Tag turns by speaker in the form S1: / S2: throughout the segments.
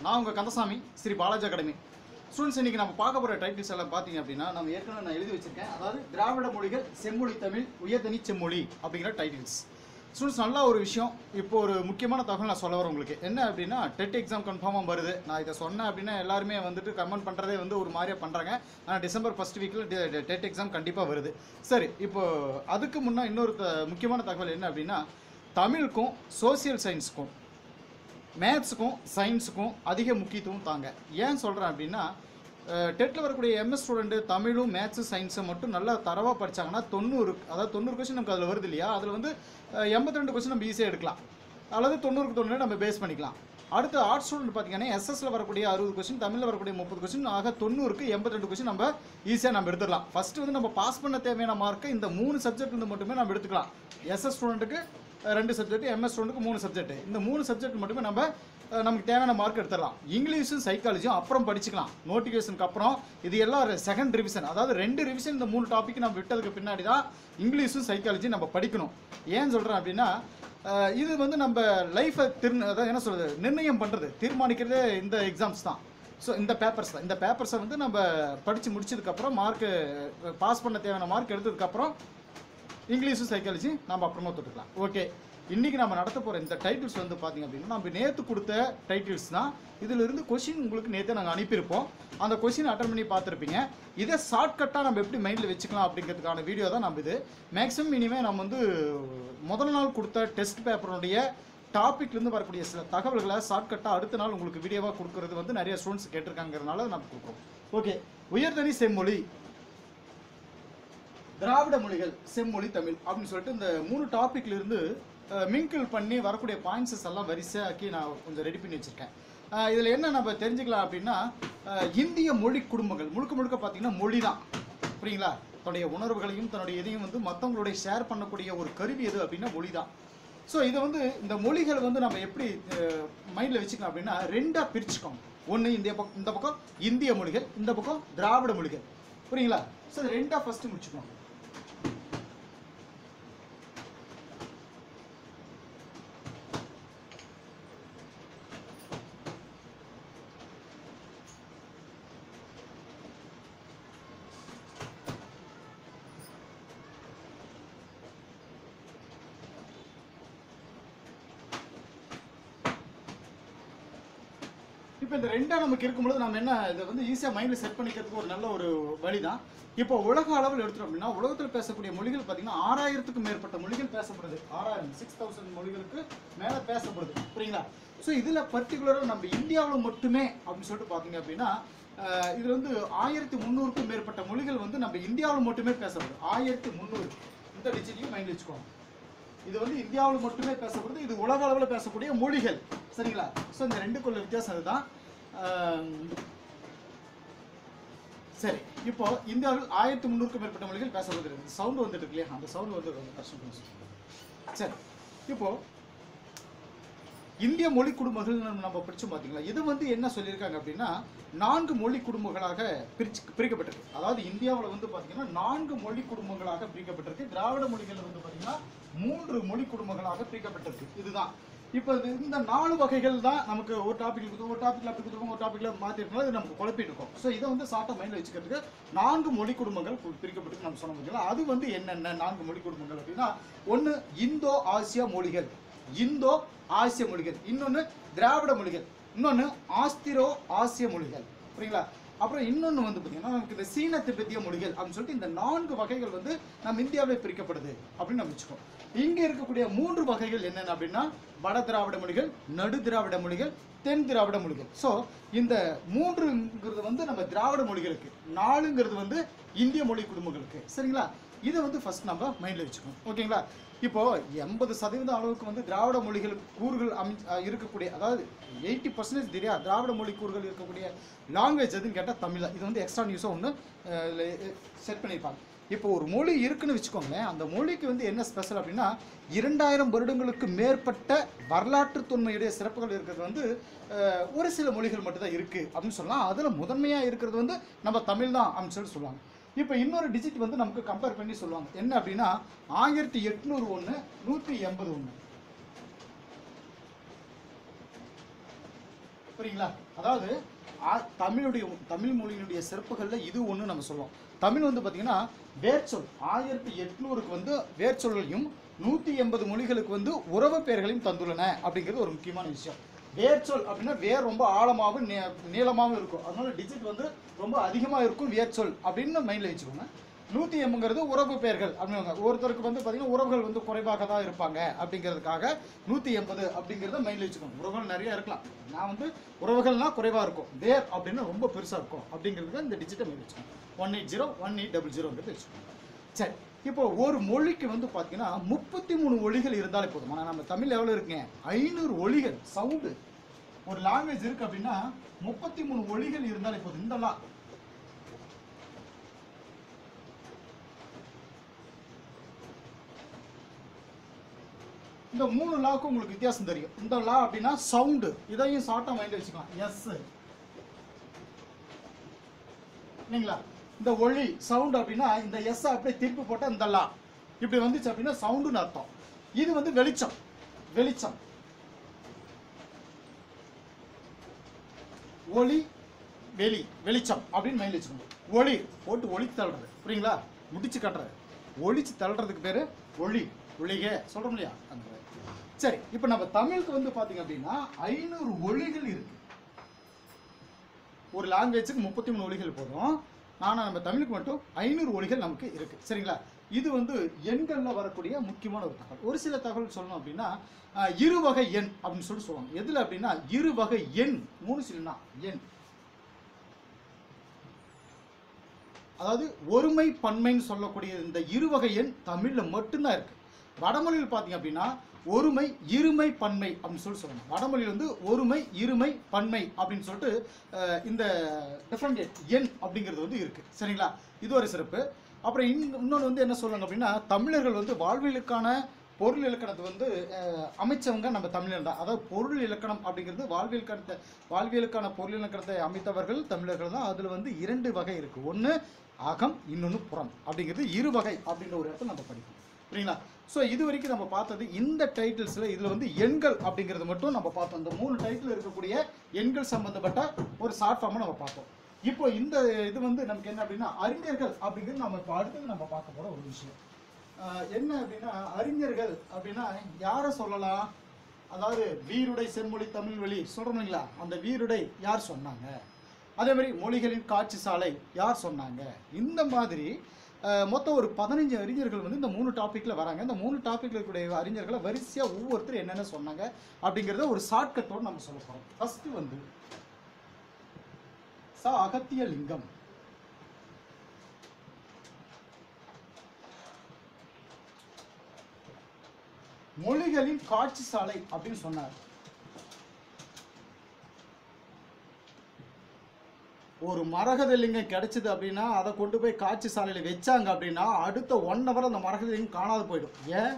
S1: நான் உங்கள் Kandasamy Sri Balaji academy. Students, இன்றைக்கி நம்ம பார்க்க போகிற டைட்டில்ஸ் எல்லாம் பார்த்தீங்க அப்படின்னா, நம்ம ஏற்கனவே நான் எழுதி வச்சிருக்கேன். அதாவது திராவிட மொழிகள், செம்மொழி தமிழ், உயர்தனி செம்மொழி அப்படிங்கிற டைட்டில்ஸ். ஸ்டூடெண்ட்ஸ், நல்ல ஒரு விஷயம். இப்போ ஒரு முக்கியமான தகவல் நான் சொல்ல வரேன் உங்களுக்கு. என்ன அப்படின்னா, டெட் எக்ஸாம் கன்ஃபார்மாக வருது. நான் இதை சொன்னேன் அப்படின்னா எல்லாருமே வந்துட்டு கமெண்ட் பண்ணுறதே வந்து ஒரு மாதிரியாக பண்ணுறாங்க. ஆனால் டிசம்பர் ஃபர்ஸ்ட் வீக்கில் டெட் எக்ஸாம் கண்டிப்பாக வருது. சரி, இப்போ அதுக்கு முன்னே இன்னொரு முக்கியமான தகவல் என்ன அப்படின்னா, தமிழுக்கும் சோசியல் சயின்ஸுக்கும் மேத்ஸுக்கும் சயின்ஸுக்கும் அதிக முக்கியத்துவம் தாங்க. ஏன் சொல்கிறேன் அப்படின்னா, டெட்டில் வரக்கூடிய எம்எஸ் ஸ்டூடெண்ட்டு தமிழும் மேத்ஸு சயின்ஸை மட்டும் நல்லா தரவாக படித்தாங்கன்னா 90 கொஸ்டின் நமக்கு அதில் வருது இல்லையா, அதில் வந்து 82 கொஸ்டின் நம்ம ஈஸியாக எடுக்கலாம், அல்லது 90 நம்ம பேஸ் பண்ணிக்கலாம். அடுத்து ஆர்ட்ஸ் ஸ்டூடெண்ட் பார்த்தீங்கன்னா எஸ்எஸ்ல வரக்கூடிய 60 கொஸ்டின், தமிழில் வரக்கூடிய 30 கொஸ்டின், ஆக 90க்கு 82 கொஸ்டின் நம்ம ஈஸியாக நம்ம எடுத்துடலாம். ஃபஸ்ட்டு வந்து நம்ம பாஸ் பண்ண தேவையான மார்க்கை இந்த 3 சப்ஜெக்ட் வந்து மட்டுமே நம்ம எடுத்துக்கலாம். எஸ்எஸ் ஸ்டூடெண்ட்டுக்கு 2 சப்ஜெக்ட், எம்எஸ் ஸ்டூடெண்ட்டுக்கு 3 சப்ஜெக்ட். இந்த 3 சப்ஜெக்ட் மட்டுமே நமக்கு தேவையான மார்க் எடுத்துடலாம். இங்கிலீஷும் சைக்காலஜியும் அப்புறம் படிச்சுக்கலாம் நோட்டிஃபிகேஷனுக்கு அப்புறம். இது எல்லாம் செகண்ட் ரிவிஷன், அதாவது 2 ரிவிஷன் இந்த 3 டாபிக் நம்ம விட்டதுக்கு பின்னாடி தான் இங்கிலீஷும் சைக்காலஜியும் நம்ம படிக்கணும். ஏன் சொல்கிறேன் அப்படின்னா, இது வந்து நம்ம லைஃப்பை அதாவது என்ன சொல்கிறது, நிர்ணயம் பண்ணுறது, தீர்மானிக்கிறதே இந்த எக்ஸாம்ஸ் தான். ஸோ இந்த பேப்பர்ஸ் தான். இந்த பேப்பர்ஸை வந்து நம்ம படித்து முடிச்சதுக்கப்புறம் மார்க்கு பாஸ் பண்ண தேவையான மார்க் எடுத்ததுக்கப்புறம் இங்கிலீஷும் சைக்காலஜி நம்ம அப்புறமா தொட்டுக்கலாம். ஓகே, இன்றைக்கி நம்ம நடத்த போகிற இந்த டைட்டில்ஸ் வந்து பார்த்திங்க அப்படின்னா, நம்ம நேற்று கொடுத்த டைட்டில்ஸ் தான். இதிலிருந்து கொஷின் உங்களுக்கு நேற்று நாங்கள் அனுப்பியிருப்போம். அந்த கொஷின் அட்டன் பண்ணி பார்த்துருப்பீங்க. இதை ஷார்ட்கட்டாக நம்ம எப்படி மைண்டில் வச்சுக்கலாம் அப்படிங்கிறதுக்கான வீடியோ தான் நம்ம இது. மேக்ஸிமம் இனிமேல் நம்ம வந்து முதல் நாள் கொடுத்த டெஸ்ட் பேப்பருடைய டாப்பிக்லேருந்து வரக்கூடிய சில தகவல்களை ஷார்ட்கட்டாக அடுத்த நாள் உங்களுக்கு வீடியோவாக கொடுக்குறது வந்து நிறைய ஸ்டூடெண்ட்ஸ் கேட்டிருக்காங்கிறதுனால நம்ம கொடுக்குறோம். ஓகே, உயர்தனி செம்மொழி, திராவிட மொழிகள், செம்மொழி தமிழ் அப்படின்னு சொல்லிட்டு இந்த 3 டாப்பிக்லேருந்து மிங்கிள் பண்ணி வரக்கூடிய பாயிண்ட்ஸஸ் எல்லாம் வரிசையாக்கி நான் கொஞ்சம் ரெடி பண்ணி வச்சுருக்கேன். இதில் என்ன நம்ம தெரிஞ்சுக்கலாம் அப்படின்னா, இந்திய மொழி குடும்பங்கள் முழுக்க பார்த்திங்கன்னா மொழி தான், புரியுங்களா? தன்னுடைய உணர்வுகளையும் தன்னுடைய இதையும் வந்து மற்றவங்களுடைய ஷேர் பண்ணக்கூடிய ஒரு கருவி எது அப்படின்னா மொழி தான். ஸோ இதை வந்து இந்த மொழிகள் வந்து நம்ம எப்படி மைண்டில் வச்சுக்கலாம் அப்படின்னா, 2ஆக பிரிச்சுக்கோங்க. ஒன்று இந்த பக்கம் இந்திய மொழிகள், இந்த பக்கம் திராவிட மொழிகள், புரியுங்களா? ஸோ இது 2ஆக ஃபஸ்ட்டு முடிச்சுக்கோங்க. இப்போ இந்த 2ஆக நமக்கு இருக்கும்போது நம்ம என்ன இதை வந்து ஈஸியாக மைண்டில் செட் பண்ணிக்கிறதுக்கு ஒரு நல்ல ஒரு வழி தான். இப்போ உலக அளவில் எடுத்துட்டோம் அப்படின்னா, உலகத்தில் பேசக்கூடிய மொழிகள் பார்த்தீங்கன்னா 6000க்கும் மேற்பட்ட மொழிகள் பேசப்படுது. 6000 மொழிகளுக்கு மேலே பேசப்படுது, புரியுங்களா? ஸோ இதில் பர்டிகுலராக நம்ம இந்தியாவில் மட்டுமே அப்படின்னு சொல்லிட்டு பார்த்தீங்க அப்படின்னா, இதில் வந்து 1300க்கும் மேற்பட்ட மொழிகள் வந்து நம்ம இந்தியாவில் மட்டுமே பேசப்படுது. 1300 இந்த டிஜிட்டையும் மைண்டில் வச்சுக்கோங்க. இது வந்து இந்தியாவில் மட்டுமே பேசப்படுது, இது உலக அளவில் பேசக்கூடிய மொழிகள், சரிங்களா? ஸோ இந்த 2க்குள்ள வித்தியாசம் அதுதான். சரி, இப்போ இந்தியாவில் 1300க்கும் மேற்பட்ட மொழிகள் பேசப்படுது. சவுண்டு வந்துட்டு இருக்கு இல்லையா, அந்த சவுண்டு வந்து ரொம்ப கஷ்டம். சரி, இப்போ இந்திய மொழி குடும்பங்கள் நம்ம படிச்சோம் பார்த்தீங்களா, இது வந்து என்ன சொல்லியிருக்காங்க அப்படின்னா, 4 மொழி குடும்பங்களாக பிரிக்கப்பட்டிருக்கு. அதாவது இந்தியாவில் வந்து பார்த்தீங்கன்னா 4 மொழி குடும்பங்களாக பிரிக்கப்பட்டிருக்கு. திராவிட மொழிகள் வந்து பார்த்தீங்கன்னா 3 மொழி குடும்பங்களாக பிரிக்கப்பட்டிருக்கு. இதுதான் இப்போ இந்த 4 வகைகள் தான் நமக்கு ஒரு டாபிக் கொடுத்து ஒரு டாப்பிக்கில் அப்படி கொடுத்துருக்கோம், ஒரு டாப்பிக்கில் மாற்றிருக்கோம், இது நமக்கு குழப்பிட்டு இருக்கோம். ஸோ இதை வந்து ஷார்ட்டாக மைண்டில் வச்சுக்கிறதுக்கு 4 மொழி குடும்பங்கள் பிரிக்கப்பட்டு நம்ம சொன்ன முடியல. அது வந்து என்னென்ன 4 மொழி குடும்பங்கள் அப்படின்னா, ஒன்று இந்தோ ஆசிய மொழிகள், இந்தோ ஆசிய மொழிகள், இன்னொன்று திராவிட மொழிகள், இன்னொன்று ஆஸ்திரோ ஆசிய மொழிகள், புரியுங்களா? அப்புறம் இன்னொன்று வந்து பார்த்தீங்கன்னா நமக்கு இந்த சீன திபெத்திய மொழிகள் அப்படின்னு சொல்லிட்டு இந்த 4 வகைகள் வந்து நம்ம இந்தியாவில் பிரிக்கப்படுது அப்படின்னு நம்ம வச்சுக்கோம். இங்கே இருக்கக்கூடிய 3 வகைகள் என்னென்ன அப்படின்னா, வட திராவிட மொழிகள், நடு திராவிட மொழிகள், தென் திராவிட மொழிகள். ஸோ இந்த 3ங்கிறது வந்து நம்ம திராவிட மொழிகளுக்கு, 4ங்கிறது வந்து இந்திய மொழி குடும்பங்களுக்கு, சரிங்களா? இதை வந்து ஃபர்ஸ்ட் நம்ம மைண்டில் வச்சுக்கணும், ஓகேங்களா? இப்போ 80% அளவுக்கு வந்து திராவிட மொழிகள் கூறுகள் இருக்கக்கூடிய, அதாவது 80% தெரியா திராவிட மொழி கூறுகள் இருக்கக்கூடிய லாங்குவேஜ் எதுன்னு கேட்டால் தமிழ். இது வந்து எக்ஸ்ட்ரா நியூஸாக ஒன்று செட் பண்ணியிருப்பாங்க. இப்போ ஒரு மொழி இருக்குன்னு வச்சுக்கோங்களேன், அந்த மொழிக்கு வந்து என்ன ஸ்பெஷல் அப்படின்னா, 2000 வருடங்களுக்கு மேற்பட்ட வரலாற்று தொன்மையுடைய சிறப்புகள் இருக்கிறது வந்து ஒரு சில மொழிகள் மட்டும்தான் இருக்குது அப்படின்னு சொல்லலாம். அதில் முதன்மையாக இருக்கிறது வந்து நம்ம தமிழ் தான் அப்படின்னு சொல்லுவாங்க. இப்போ இன்னொரு டிஜிட் வந்து நமக்கு கம்பேர் பண்ணி சொல்லுவாங்க. என்ன அப்படின்னா 1801 181. புரியுங்களா? அதாவது தமிழ் மொழியினுடைய சிறப்புகளில் இது ஒன்று நம்ம சொல்லுவோம். தமிழ் வந்து பார்த்தீங்கன்னா வேர்ச்சொல் 1800க்கு வந்து வேர்ச்சொல்லையும் 180 மொழிகளுக்கு வந்து உறவு பெயர்களையும் தந்துள்ளன அப்படிங்கிறது ஒரு முக்கியமான விஷயம். வேர்ச்சொல் அப்படின்னா வேர் ரொம்ப ஆழமாகவும் நீளமாகவும் இருக்கும், அதனால டிஜிட் வந்து ரொம்ப அதிகமாக இருக்கும் வேர்ச்சொல் அப்படின்னு மைண்டில் வச்சுக்கோங்க. 180ங்கிறது உறவு பெயர்கள் அப்படிங்க. ஒருத்தருக்கு வந்து பார்த்தீங்கன்னா உறவுகள் வந்து குறைவாக தான் இருப்பாங்க அப்படிங்கிறதுக்காக 180 அப்படிங்கிறத மைண்டில் வச்சுக்கோங்க. உறவுகள் நிறைய இருக்கலாம், நான் வந்து உறவுகள்னா குறைவாக இருக்கும், வேர் அப்படின்னா ரொம்ப பெருசாக இருக்கும் அப்படிங்கிறது இந்த டிஜிட்டை மைண்டில் வச்சுக்கோங்க. 180 1800 வச்சுக்கோங்க. சரி, இப்போ ஒரு மொழிக்கு வந்து பார்த்தீங்கன்னா 33 ஒலிகள் இருந்தாலே போதும். ஆனால் நம்ம தமிழ் எவ்வளோ இருக்குங்க, 500 ஒலிகள் சவுண்டு. ஒரு லாங்குவேஜ் இருக்கு அப்படின்னா 33 ஒலிகள் இருந்தாலே போதும். இந்த லா இந்த 3 லாவுக்கும் உங்களுக்கு வித்தியாசம் தெரியும். இந்த லா அப்படின்னா சவுண்டு, இதையும் ஷார்ட்டா மைண்ட் வச்சுக்கலாம், எஸ் இல்லைங்களா? இந்த ஒளி சவுண்ட் அப்படின்னா இந்த எஸ் அப்படியே திருப்பி போட்டால் இந்த லா இப்படி வந்துச்சு அப்படின்னா சவுண்டுன்னு அர்த்தம். இது வந்து வெளிச்சம், வெளிச்சம் ஒளி வெளி வெளிச்சம் அப்படின்னு மைண்ட் வச்சுக்கணும். ஒளி போட்டு ஒளி தள்ளுறது, புரியுங்களா? முடிச்சு கட்டுறது, ஒளிச்சு தள்ளுறதுக்கு பேரு ஒளி, ஒளிக சொல்றோம் இல்லையா? அந்த சரி, இப்போ நம்ம தமிழுக்கு வந்து பாத்தீங்க அப்படின்னா 500 ஒலிகள் இருக்கு. ஒரு லாங்குவேஜுக்கு 33 ஒலிகள் போதும், ஆனால் நம்ம தமிழுக்கு மட்டும் 500 ஒலிகள் நமக்கு இருக்கு. சரிங்களா? இது வந்து எண்கள்ல வரக்கூடிய முக்கியமான ஒரு தகவல். ஒரு சில தகவல் சொல்லணும் அப்படின்னா இருவகை எண் அப்படின்னு சொல்லுவாங்க. எதுல அப்படின்னா இருவகை எண், 3 சிலனா எண், அதாவது ஒருமை பன்மைன்னு சொல்லக்கூடிய இந்த இருவகை எண் தமிழ்ல மட்டும்தான் இருக்கு. வடமொழியில் பார்த்தீங்க அப்படின்னா ஒருமை இருமை பன்மை அப்படின்னு சொல்லணும். வடமொழியில் வந்து ஒருமை இருமை பன்மை அப்படின்னு சொல்லிட்டு இந்த டிஃபரெண்ட் எண் அப்படிங்கிறது வந்து இருக்கு. சரிங்களா? இது ஒரு சிறப்பு. அப்புறம் இன்னொன்று வந்து என்ன சொல்லுவாங்க அப்படின்னா தமிழர்கள் வந்து வாழ்வியலுக்கான பொருள் இலக்கணத்தை வந்து அமைச்சவங்க நம்ம தமிழர் தான். அதாவது பொருள் இலக்கணம் அப்படிங்கிறது வாழ்வியலுக்கான பொருள் இலக்கணத்தை அமைத்தவர்கள் தமிழர்கள் தான். அதில் வந்து 2 வகை இருக்கு. ஒன்று அகம், இன்னொன்று புறம் அப்படிங்கிறது இருவகை அப்படின்ற ஒரு இடத்துல நம்ம படிப்போம். புரியுங்களா? ஸோ இது வரைக்கும் நம்ம பார்த்தது இந்த டைட்டில்ஸில் இதில் வந்து எண்கள் அப்படிங்கிறது மட்டும் நம்ம பார்த்தோம். இந்த 3 டைட்டில் இருக்கக்கூடிய எண்கள் சம்பந்தப்பட்ட ஒரு ஷார்ட் ஃபார்மை நம்ம பார்த்தோம். இப்போ இந்த இது வந்து நமக்கு என்ன அப்படின்னா அறிஞர்கள் அப்படிங்கிறது நம்ம இப்போ அடுத்தது நம்ம பார்க்க போகிற ஒரு விஷயம் என்ன அப்படின்னா அறிஞர்கள் அப்படின்னா யாரை சொல்லலாம்? அதாவது வீருடை செம்மொழி தமிழ் வழி சொல்கிறோம் இல்லைங்களா? அந்த வீருடை யார் சொன்னாங்க? அதே மாதிரி மொழிகளின் காட்சி சாலை யார் சொன்னாங்க? இந்த மாதிரி மொத்தம் ஒரு 15 அறிஞர்கள் வந்து இந்த 3 டாப்பிக்கில் வராங்க. இந்த 3 டாப்பிக்கில் இருக்கக்கூடிய அறிஞர்களை வரிசையாக ஒவ்வொருத்தரும் என்னென்ன சொன்னாங்க அப்படிங்கிறத ஒரு ஷார்ட்கட்டோடு நம்ம சொல்ல போகிறோம். ஃபர்ஸ்ட் வந்து அகத்திய லிங்கம். மொழிகளின் காட்சி சாலை அப்படின்னு சொன்னார். ஒரு மரகத லிங்கம் கிடைச்சது அப்படின்னா அதை கொண்டு போய் காட்சி சாலையில் வச்சாங்க அப்படின்னா அடுத்த 1 hour அந்த மரகத லிங்கம் காணாது போயிடும். ஏன்?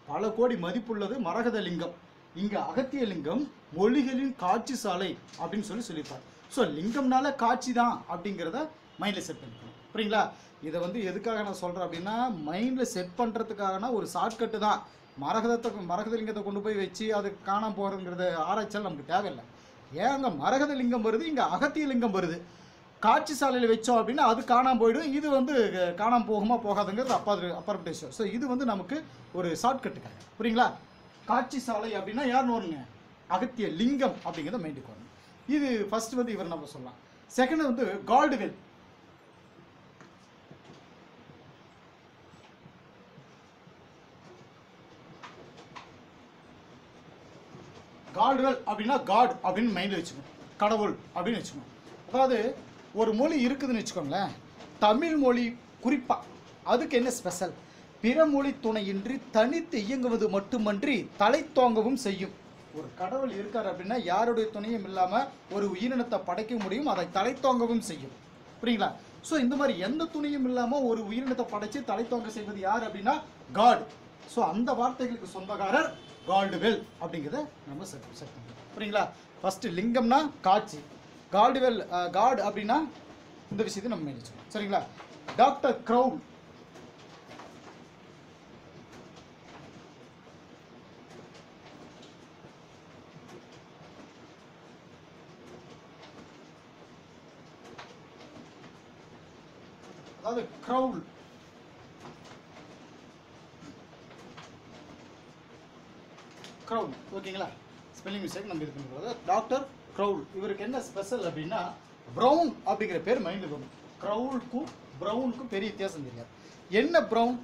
S1: பல கோடி மதிப்புள்ளது மரகத லிங்கம். இங்கே அகத்திய லிங்கம் மொழிகளின் காட்சி சாலை அப்படின்னு சொல்லியிருப்பார். ஸோ லிங்கம்னால காட்சி தான் அப்படிங்கிறத மைண்டில் செட் பண்ணிக்கணும். புரியுங்களா? இதை வந்து எதுக்காக நான் சொல்கிறேன் அப்படின்னா மைண்டில் செட் பண்ணுறதுக்காகனா ஒரு ஷார்ட்கட்டு தான். மரகத லிங்கத்தை கொண்டு போய் வச்சு அது காணாமல் போகிறதுங்கிறத ஆராய்ச்சியால் நமக்கு தேவையில்லை. ஏன் அங்கே மரகத லிங்கம் வருது, இங்கே அகத்திய லிங்கம் வருது. காட்சி சாலையில் வச்சோம் அப்படின்னா அது காணாமல் போயிடும். இது வந்து காணாமல் போகுமா போகாதுங்கிறது அப்புறப்பட்ட விஷயம். ஸோ இது வந்து நமக்கு ஒரு ஷார்ட்கட்டுக்காக. புரியுங்களா? காட்சி சாலை அப்படின்னா யாருன்னு வருங்க, அகத்திய லிங்கம் அப்படிங்கிறத மைண்டுக்கு வரணும். இது ஃபர்ஸ்ட் வந்து இவர் நம்ம சொல்லலாம். செகண்ட் வந்து கால்டுவெல். கால்டுவெல் அப்படின்னா காட் அப்படின்னு மைண்டில் வச்சுக்கணும், கடவுள் அப்படின்னு வச்சுக்கணும். அதாவது ஒரு மொழி இருக்குதுன்னு வச்சுக்கோங்களேன், தமிழ் மொழி குறிப்பாக அதுக்கு என்ன ஸ்பெஷல்? பிற மொழி துணையின்றி தனித்து இயங்குவது மட்டுமன்றி தலை தோங்கவும் செய்யும். ஒரு கடவுள் இருக்கார் அப்படின்னா யாருடைய துணையும் இல்லாமல் ஒரு உயிரினத்தை படைக்க முடியும், அதை தலை தோங்கவும் செய்யும். புரியுங்களா? ஸோ இந்த மாதிரி எந்த துணையும் இல்லாமல் ஒரு உயிரினத்தை படைச்சு தலை தோங்க செய்வது யார் அப்படின்னா காட். ஸோ அந்த வார்த்தைகளுக்கு சொந்தக்காரர் கால்டுவெல் அப்படிங்கிறத நம்ம செட் பண்ணுறோம். புரியுங்களா? ஃபர்ஸ்ட் லிங்கம்னா காட்சி, கால்டுவெல் காட் அப்படின்னா இந்த விஷயத்தை நம்ம மேடிச்சோம். சரிங்களா? Doctor crown. அதாவது க்ரௌல். க்ரௌல் ஓகேங்களா, ஸ்பெல்லிங் மிஸ்டேக் நம்ம இது பண்ணுறது. டாக்டர் க்ரௌல் இவருக்கு என்ன ஸ்பெஷல் அப்படின்னா ப்ரௌன் அப்படிங்கிற பேர் மைண்டில் வரும். க்ரௌலுக்கும் ப்ரௌனுக்கும் பெரிய வித்தியாசம் தெரியாது. என்ன ப்ரௌன்?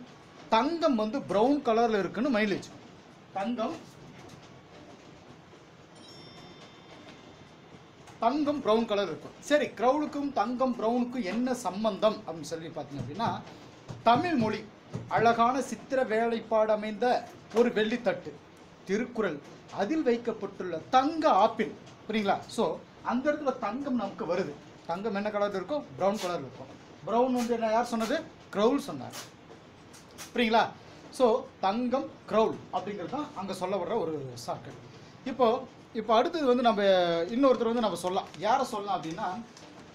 S1: தங்கம் வந்து ப்ரௌன் கலரில் இருக்குன்னு மைண்டில் வச்சு. தங்கம் ப்ரௌன் கலர் இருக்கும். சரி, க்ரௌலுக்கும் தங்கம் ப்ரௌனுக்கும் என்ன சம்பந்தம் அப்படின்னு சொல்லி பார்த்தீங்க அப்படின்னா, தமிழ் மொழி அழகான சித்திர வேலைப்பாடு அமைந்த ஒரு வெள்ளித்தட்டு, திருக்குறள், அதில் வைக்கப்பட்டுள்ள தங்க ஆப்பிள், புரியுங்களா? ஸோ அந்த இடத்துல தங்கம் நமக்கு வருது. தங்கம் என்ன கலர் இருக்கும்? ப்ரௌன் கலர் இருக்கும். ப்ரௌன் வந்து என்ன, யார் சொன்னது? க்ரௌல் சொன்னார், புரியுங்களா? ஸோ தங்கம் க்ரௌல் அப்படிங்கிறது தான் அங்கே சொல்ல வர்ற ஒரு சார்ட்கட். இப்போ அடுத்தது வந்து நம்ம இன்னொருத்தர் வந்து நம்ம சொல்லலாம். யாரை சொல்லலாம் அப்படின்னா,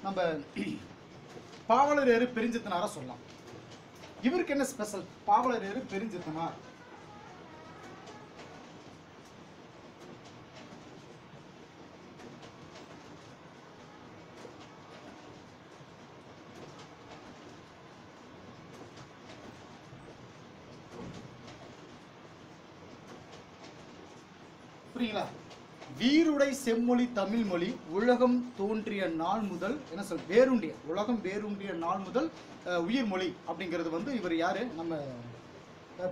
S1: நம்ம பாவலரேறு பெருஞ்சித்தனாரை சொல்லலாம். இவருக்கு என்ன ஸ்பெஷல்? பாவலரேறு பெருஞ்சித்தனார் புரியுங்களா? வீருடை செம்மொழி தமிழ் மொழி உலகம் தோன்றிய நாள் முதல் என்ன சொல் வேரூண்டிய உலகம் வேரூண்டிய நாள் முதல் உயிர் மொழி அப்படிங்கிறது வந்து இவர் யாரு? நம்ம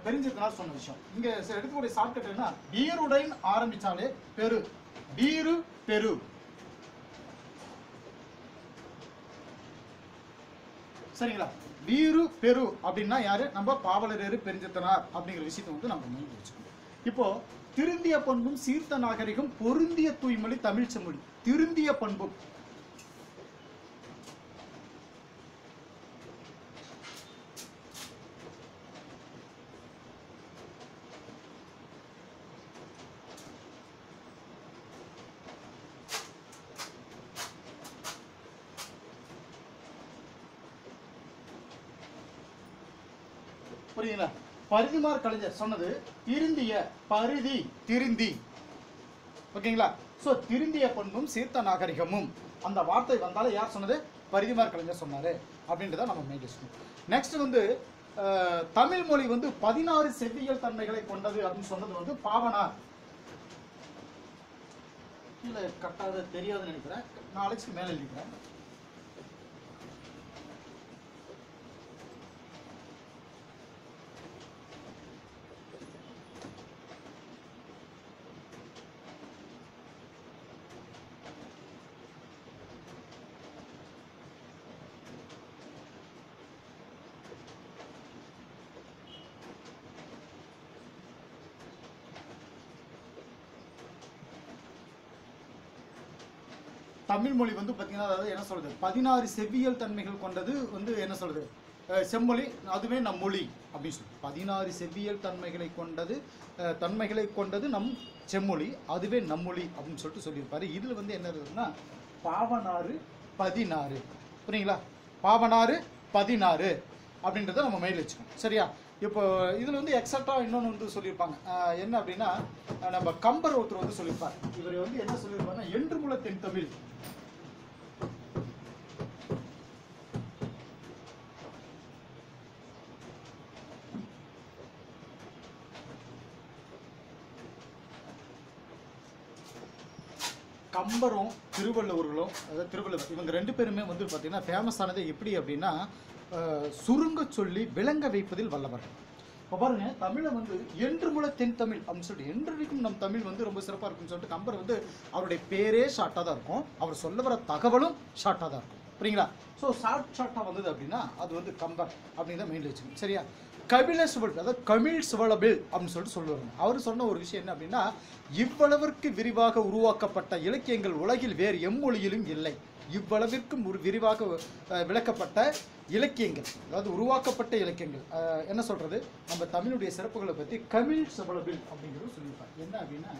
S1: பெருஞ்சித்தனார் சொன்ன விஷயம். இங்க எடுக்கக்கூடிய ஷார்ட்கட் என்ன? வீருடைன்னு ஆரம்பிச்சாலே பெரு, வீரு பெரு, சரிங்களா? வீரு பெரு அப்படின்னா யாரு? நம்ம பாவலரேறு பெருஞ்சித்தனார் அப்படிங்கிற விஷயத்தை வந்து நம்ம மைண்ட் வச்சுக்கணும். இப்போ திருந்திய பண்பும் சீர்த்த நாகரிகம் பொருந்திய தூய்மொழி தமிழ் செம்மொழி. திருந்திய பண்பும் புரியுங்களா? பரிதிமார் கலைஞர் சொன்னது திருந்திய, பரிதி திருந்தி, ஓகேங்களா? ஸோ திருந்திய பண்பும் சீர்த்த நாகரிகமும் அந்த வார்த்தை வந்தாலும் யார் சொன்னது? பரிதிமார் கலைஞர் சொன்னாரு அப்படின்றத நம்ம மெயின்டைன். நெக்ஸ்ட் வந்து தமிழ் மொழி வந்து 16 செவ்வியல் தன்மைகளை கொண்டது அப்படின்னு சொன்னது வந்து பாவனார். கீழே கட்டாத தெரியாதுன்னு நினைக்கிறேன், நாளைக்கு மேலே எழுதிக்கிறேன். தமிழ் மொழி வந்து பார்த்தீங்கன்னா, அதாவது என்ன சொல்றது, 16 செவ்வியல் தன்மைகள் கொண்டது வந்து என்ன சொல்றது செம்மொழி, அதுவே நம் மொழி அப்படின்னு சொல்லி. 16 செவ்வியல் தன்மைகளை கொண்டது நம் செம்மொழி, அதுவே நம்மொழி அப்படின்னு சொல்லிட்டு சொல்லியிருப்பாரு. இதில் வந்து என்ன இருக்குதுன்னா பாவனாறு 16, புரியுங்களா? பாவனாறு 16 அப்படின்றத நம்ம மைண்டில் வச்சுக்கணும், சரியா? இப்போ இதில் வந்து எக்ஸட்ரா இன்னொன்று வந்து சொல்லியிருப்பாங்க. என்ன அப்படின்னா, நம்ம கம்பர் ஒருத்தர் வந்து சொல்லியிருப்பார். இவர் வந்து என்ன சொல்லியிருப்பாருன்னா, என்று முல தென் தமிழ், கம்பரும் திருவள்ளுவர்களும், அதாவது திருவள்ளுவர், இவங்க ரெண்டு பேருமே வந்து பார்த்தீங்கன்னா ஃபேமஸ் ஆனது எப்படி அப்படின்னா, சுருங்க சொல்லி விளங்க வைப்பதில் வல்லவர். இப்போ பாருங்க, தமிழை வந்து என்று முல தென் தமிழ் அப்படின்னு சொல்லிட்டு, என்றைக்கும் நம் தமிழ் வந்து ரொம்ப சிறப்பாக இருக்குன்னு சொல்லிட்டு கம்பர் வந்து அவருடைய பேரே ஷார்ட்டாக தான் இருக்கும், அவர் சொல்ல வர தகவலும் ஷார்ட்டாக தான் இருக்கும், புரியுங்களா? ஸோ ஷார்ட்டாக வந்தது அப்படின்னா அது வந்து கம்பர் அப்படின்னு தான் மெயின்ல வச்சுக்கணும், சரியா? கபில சுவல், அதாவது கமிழ் சுவலபில் அப்படின்னு சொல்லிட்டு சொல்லுவாங்க. அவர் சொன்ன ஒரு விஷயம் என்ன அப்படின்னா, இவ்வளவிற்கு விரிவாக உருவாக்கப்பட்ட இலக்கியங்கள் உலகில் வேறு எம்மொழியிலும் இல்லை. இவ்வளவிற்கும் ஒரு விரிவாக விளக்கப்பட்ட இலக்கியங்கள், அதாவது உருவாக்கப்பட்ட இலக்கியங்கள், என்ன சொல்றது, நம்ம தமிழுடைய சிறப்புகளை பற்றி கமிழ் சுவலபில் அப்படிங்கிறது சொல்லியிருப்பாங்க. என்ன அப்படின்னா,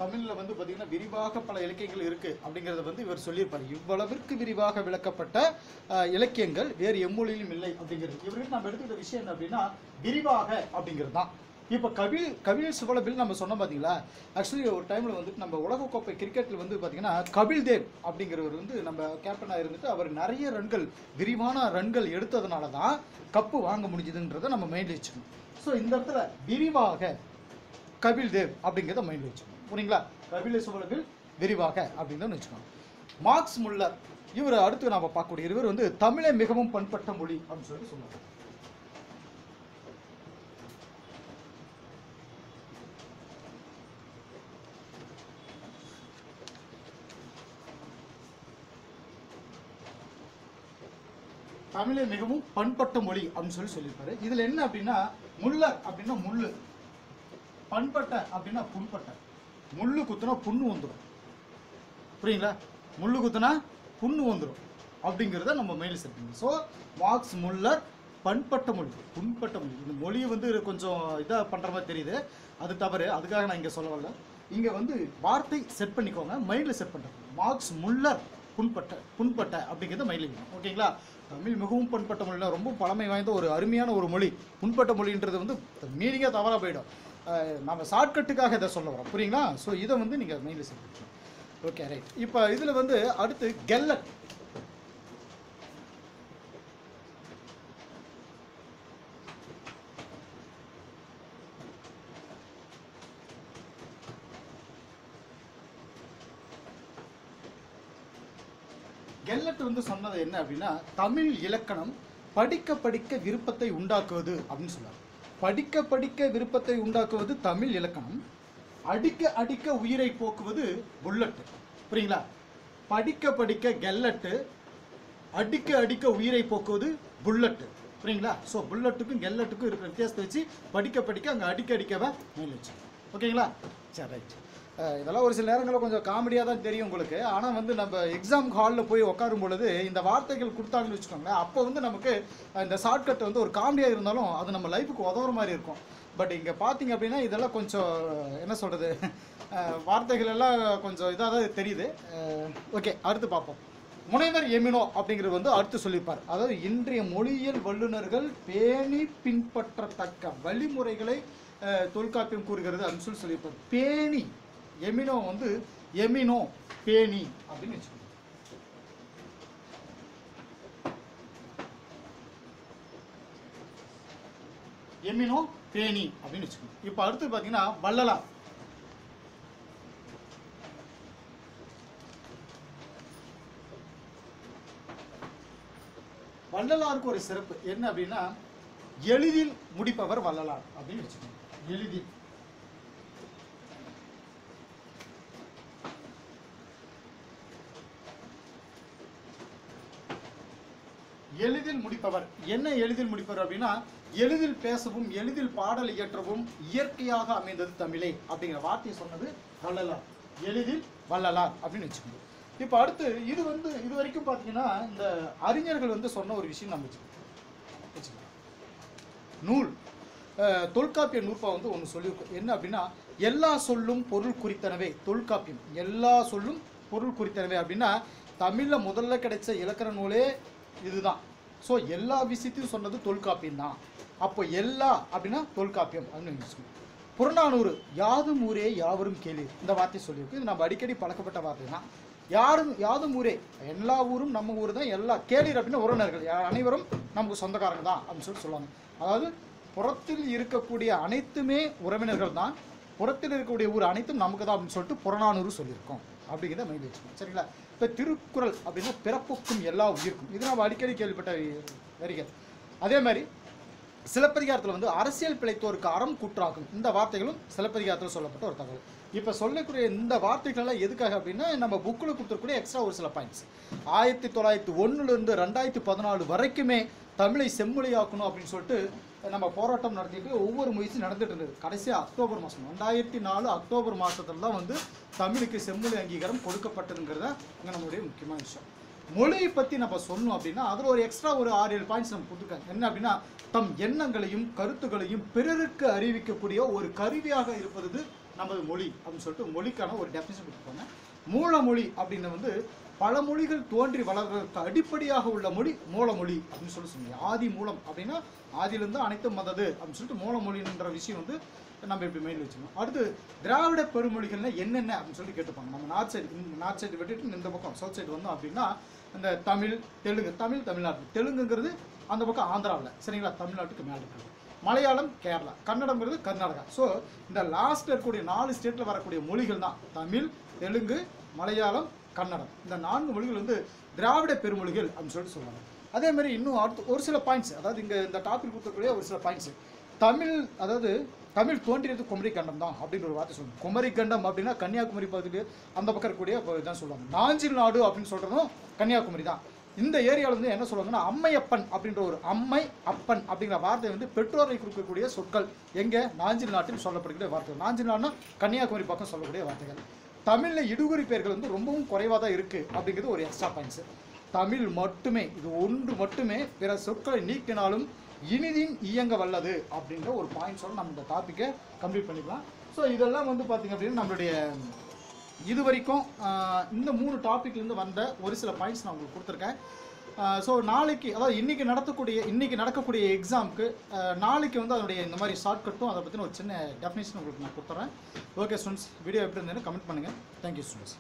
S1: தமிழில் வந்து பார்த்தீங்கன்னா விரிவாக பல இலக்கியங்கள் இருக்குது அப்படிங்கிறத வந்து இவர் சொல்லியிருப்பார். இவ்வளவிற்கு விரிவாக விளக்கப்பட்ட இலக்கியங்கள் வேறு எம்மொழியிலும் இல்லை அப்படிங்கிறது. இவருக்கு நம்ம எடுத்துக்கிட்ட விஷயம் என்ன அப்படின்னா, விரிவாக அப்படிங்கிறது தான். இப்போ கபில் சிபல் நம்ம சொன்னோம் பார்த்தீங்களா. ஆக்சுவலி ஒரு டைமில் வந்துட்டு நம்ம உலகக்கோப்பை கிரிக்கெட்டில் வந்து பார்த்தீங்கன்னா கபில் தேவ் அப்படிங்கிறவர் வந்து நம்ம கேப்டனாக இருந்துட்டு அவர் நிறைய ரன்கள், விரிவான ரன்கள் எடுத்ததுனால தான் கப்பு வாங்க முடிஞ்சதுன்றதை நம்ம மைண்டில் வச்சுக்கணும். ஸோ இந்த இடத்துல விரிவாக கபில் தேவ் அப்படிங்கிறத மைண்டில் வச்சுக்கணும். புரியுங்களா? கபில் சிபல் விரிவாக அப்படிங்கிறத வச்சுக்கணும். மார்க்ஸ் முல்லர், இவர் அடுத்து நம்ம பார்க்கக்கூடிய இவர் வந்து தமிழை மிகவும் பண்பட்ட மொழி அப்படின்னு சொல்லிட்டு சொல்லுவாங்க. தமிழை மிகவும் பண்பட்ட மொழி அப்படின்னு சொல்லியிருப்பாரு. இதுல என்ன அப்படின்னா, முல்லர் அப்படின்னா முள்ளு, பண்பட்ட அப்படின்னா புண்பட்ட. முள்ளு குத்துனா புண்ணு வந்துடும். புரியுங்களா? முள்ளு குத்துனா புண்ணு வந்துடும் அப்படிங்கிறத நம்ம மைண்டில் செட் பண்ணணும். ஸோ மார்க்ஸ் முல்லர் பண்பட்ட மொழி, புண்பட்ட மொழி. இந்த மொழியை வந்து கொஞ்சம் இதாக பண்ணுற மாதிரி தெரியுது, அது தவறு. அதுக்காக நான் இங்கே சொல்ல வரல. இங்கே வந்து வார்த்தை செட் பண்ணிக்கோங்க, மைண்டில் செட் பண்ணுறேன். மார்க்ஸ் முல்லர் புண்பட்ட அப்படிங்கிறத மைண்டில் வைக்கணும். ஓகேங்களா? தமிழ் மிகவும் பண்பட்ட மொழினா ரொம்ப பழமை வாய்ந்த ஒரு அருமையான ஒரு மொழி. புண்பட்ட மொழின்றது வந்து மீனிங்காக தவறாக போயிடும். நம்ம ஷார்ட்கட்டுக்காக இதை சொல்ல வரோம். புரியுங்களா? ஸோ இதை வந்து நீங்கள் மைண்டில் செட் பண்ணணும். Okay, right. இப்போ இதில் வந்து அடுத்து கெல்லட். கெல்லட் வந்து சொன்னது என்ன அப்படின்னா, தமிழ் இலக்கணம் படிக்க படிக்க விருப்பத்தை உண்டாக்குவது அப்படின்னு சொல்லுவாங்க. படிக்க படிக்க விருப்பத்தை உண்டாக்குவது தமிழ் இலக்கணம், அடிக்க அடிக்க உயிரை போக்குவது புல்லட்டு. புரியுங்களா? படிக்க படிக்க கெல்லட்டு, அடிக்க அடிக்க உயிரை போக்குவது புல்லட்டு. புரியுங்களா? ஸோ புல்லட்டுக்கும் கெல்லட்டுக்கும் இருக்கிற வித்தியாசத்தை வச்சு படிக்க படிக்க அங்கே அடிக்க அடிக்கவே மேல் வச்சு. ஓகேங்களா? சரி, ரைட். இதெல்லாம் ஒரு சில நேரங்களில் கொஞ்சம் காமெடியாக தான் தெரியும் உங்களுக்கு. ஆனால் வந்து நம்ம எக்ஸாம் ஹாலில் போய் உட்காரும் பொழுது இந்த வார்த்தைகள் கொடுத்தாங்கன்னு வச்சுக்கோங்களேன், அப்போ வந்து நமக்கு இந்த ஷார்ட்கட் வந்து ஒரு காமெடியாக இருந்தாலும் அது நம்ம லைஃபுக்கு உதவுற மாதிரி இருக்கும். பட் இங்கே பார்த்தீங்க அப்படின்னா இதெல்லாம் கொஞ்சம் என்ன சொல்கிறது, வார்த்தைகள் எல்லாம் கொஞ்சம் இதாக தான் தெரியுது. ஓகே, அடுத்து பார்ப்போம். முனைவர் எமினோ அப்படிங்கிறது வந்து அடுத்து சொல்லியிருப்பார். அதாவது இன்றைய மொழியியல் வல்லுநர்கள் பேணி பின்பற்றத்தக்க வழிமுறைகளை தொல்காப்பியம் கூறுகிறது அப்படின்னு சொல்லியிருப்பார். பேணி, எமினோ வந்து எமினோ பேணி அப்படின்னு வச்சுக்கோங்க. எமினோ பேணி அப்படின்னு வச்சுக்கோங்க. இப்போ அடுத்து பார்த்தீங்கன்னா வள்ளலார். வள்ளலாருக்கு ஒரு சிறப்பு என்ன அப்படின்னா, எளிதில் முடிப்பவர் வள்ளலார் அப்படின்னு வச்சுக்கோங்க. எளிதில் எளிதில் முடிப்பவர். என்ன எளிதில் முடிப்பவர் அப்படின்னா, எளிதில் பேசவும் எளிதில் பாடல் இயற்றவும் இயற்கையாக அமைந்தது தமிழே அப்படிங்கிற வார்த்தையை சொன்னது வள்ளலார். எளிதில் வள்ளலார் அப்படின்னு வச்சுக்கோங்க. இப்போ அடுத்து இது வந்து இது வரைக்கும் பார்த்தீங்கன்னா இந்த அறிஞர்கள் வந்து சொன்ன ஒரு விஷயம் நம்ம வச்சுக்கோங்க. நூல் தொல்காப்பிய நூற்பா வந்து ஒன்று சொல்லியிருக்கோம். என்ன அப்படின்னா, எல்லா சொல்லும் பொருள் குறித்தனவே. தொல்காப்பியம் எல்லா சொல்லும் பொருள் குறித்தனவே அப்படின்னா தமிழில் முதல்ல கிடைச்ச இலக்கண நூலே இதுதான். ஸோ எல்லா விஷயத்தையும் சொன்னது தொல்காப்பியம் தான். அப்போ எல்லா அப்படின்னா தொல்காப்பியம் அப்படின்னு வச்சுக்கோங்க. புறநானூறு யாதும் ஊரே யாவரும் கேளீர், இந்த வார்த்தை சொல்லியிருக்கு. இது நம்ம அடிக்கடி பழக்கப்பட்ட வார்த்தை தான். யாதும் ஊரே, எல்லா ஊரும் நம்ம ஊர் தான். எல்லா கேளீர் அப்படின்னா உறவினர்கள், அனைவரும் நமக்கு சொந்தக்காரங்க தான் அப்படின்னு சொல்லுவாங்க. அதாவது புறத்தில் இருக்கக்கூடிய அனைத்துமே உறவினர்கள் தான், புறத்தில் இருக்கக்கூடிய ஊர் அனைத்தும் நமக்கு தான் அப்படின்னு சொல்லிட்டு புறநானூறு சொல்லியிருக்கோம் அப்படிங்கிறத மைண்ட் வச்சுக்கோங்க. சரிங்களா? இப்போ திருக்குறள் அப்படின்னா பிறப்புக்கும் எல்லா உயிருக்கும், இது நம்ம அடிக்கடி கேள்விப்பட்ட வரிகள். அதே மாதிரி சிலப்பதிகாரத்தில் வந்து அரசியல் பிழைத்தோருக்கு அறம் கூற்றாகும், இந்த வார்த்தைகளும் சிலப்பதிகாரத்தில் சொல்லப்பட்ட ஒரு தகவல். இப்போ சொல்லக்கூடிய இந்த வார்த்தைகள்லாம் எதுக்காக அப்படின்னா, நம்ம புக்கில் கொடுத்துருக்கூடிய எக்ஸ்ட்ரா ஒரு சில பாயிண்ட்ஸ். 1901 2014 வரைக்குமே தமிழை செம்மொழியாக்கணும் அப்படின்னு சொல்லிட்டு நம்ம போராட்டம் நடத்திட்டு ஒவ்வொரு முயற்சி நடந்துட்டு இருந்தது. கடைசியாக அக்டோபர் மாதம் 2004 அக்டோபர் மாதத்தில் தான் வந்து தமிழுக்கு செம்மொழி அங்கீகாரம் கொடுக்கப்பட்டதுங்கிறத இங்கே நம்மளுடைய முக்கியமான விஷயம். மொழியை பற்றி நம்ம சொன்னோம் அப்படின்னா அதில் ஒரு எக்ஸ்ட்ரா ஒரு 6-7 பாயிண்ட்ஸ் நம்ம கொடுத்துருக்காங்க. என்ன அப்படின்னா, தம் எண்ணங்களையும் கருத்துக்களையும் பிறருக்கு அறிவிக்கக்கூடிய ஒரு கருவியாக இருப்பது நமது மொழி அப்படின்னு சொல்லிட்டு மொழிக்கான ஒரு டெஃபினிஷன் கொடுத்துருப்பாங்க. மூலமொழி அப்படின்னு வந்து பல மொழிகள் தோன்றி வளர்வதற்கு அடிப்படையாக உள்ள மொழி மூலமொழி அப்படின்னு சொன்னீங்க. ஆதி மூலம் அப்படின்னா ஆதியிலிருந்து அனைத்தும் வந்தது அப்படின்னு சொல்லிட்டு மூலமொழின்ற விஷயம் வந்து நம்ம இப்படி மெயின் வச்சுக்கணும். அடுத்து திராவிட பெருமொழிகள்னா என்னென்ன அப்படின்னு சொல்லி கேட்டுப்பாங்க. நம்ம நார்த் சைடு விட்டுட்டு இந்த பக்கம் சவுத் சைடு வந்தோம் அப்படின்னா இந்த தமிழ், தெலுங்கு, தமிழ்நாடு, தெலுங்குங்கிறது அந்த பக்கம் ஆந்திராவில், சரிங்களா, தமிழ்நாட்டுக்கு மேலே இருக்குது. மலையாளம் கேரளா, கன்னடம்ங்கிறது கர்நாடகா. ஸோ இந்த லாஸ்ட்டில் இருக்கக்கூடிய 4 ஸ்டேட்டில் வரக்கூடிய மொழிகள் தான் தமிழ், தெலுங்கு, மலையாளம், கன்னடம். இந்த 4 மொழிகள் வந்து திராவிட பெருமொழிகள் அப்படின்னு சொல்லிட்டு சொல்லுவாங்க. அதே மாதிரி இன்னும் அடுத்து ஒரு சில பாயிண்ட்ஸ், அதாவது இங்கே இந்த டாபிக் கொடுக்கக்கூடிய ஒரு சில பாயிண்ட்ஸ். தமிழ் தோன்றியது குமரி கண்டம் தான் அப்படின்ற ஒரு வார்த்தை சொல்லுவாங்க. குமரி கண்டம் அப்படின்னா கன்னியாகுமரி பகுதிக்கு அந்த பக்கம் இருக்கக்கூடிய தான் சொல்லுவாங்க. நாஞ்சில் நாடு அப்படின்னு சொல்கிறதும் கன்னியாகுமரி தான். இந்த ஏரியாவில் வந்து என்ன சொல்லுவாங்கன்னா அம்மையப்பன் அப்படின்ற ஒரு அம்மை அப்பன் அப்படிங்கிற வார்த்தை வந்து பெற்றோரை கொடுக்கக்கூடிய சொற்கள் எங்கே நாஞ்சில் நாட்டில் சொல்லப்படுகிற வார்த்தைகள். நாஞ்சில் நாடுனா கன்னியாகுமரி பக்கம் சொல்லக்கூடிய வார்த்தைகள். தமிழில் இடுகுறி பெயர்கள் வந்து ரொம்பவும் குறைவாக தான் இருக்குது அப்படிங்கிறது ஒரு எக்ஸ்ட்ரா பாயிண்ட்ஸு. தமிழ் மட்டுமே, இது ஒன்று மட்டுமே பிற சொற்களை நீக்கினாலும் இனிதின் இயங்க வல்லது அப்படின்ற ஒரு பாயிண்ட்ஸோடு நம்ம இந்த டாப்பிக்கை கம்ப்ளீட் பண்ணிக்கலாம். ஸோ இதெல்லாம் வந்து பார்த்திங்க அப்படின்னா நம்மளுடைய இது வரைக்கும் இந்த 3 டாப்பிக்லேருந்து வந்த ஒரு சில பாயிண்ட்ஸ் நான் உங்களுக்கு கொடுத்துருக்கேன். ஸோ நாளைக்கு, அதாவது இன்றைக்கி நடக்கக்கூடிய எக்ஸாமுக்கு நாளைக்கு வந்து அதனுடைய இந்த மாதிரி ஷார்ட்கட்டும் அதை பற்றின ஒரு சின்ன டெஃபினேஷன் உங்களுக்கு நான் கொடுத்துட்றேன். ஓகே ஸ்டூடெண்ட்ஸ், வீடியோ எப்படி இருந்ததுன்னு கமெண்ட் பண்ணுங்கள். Thank you students.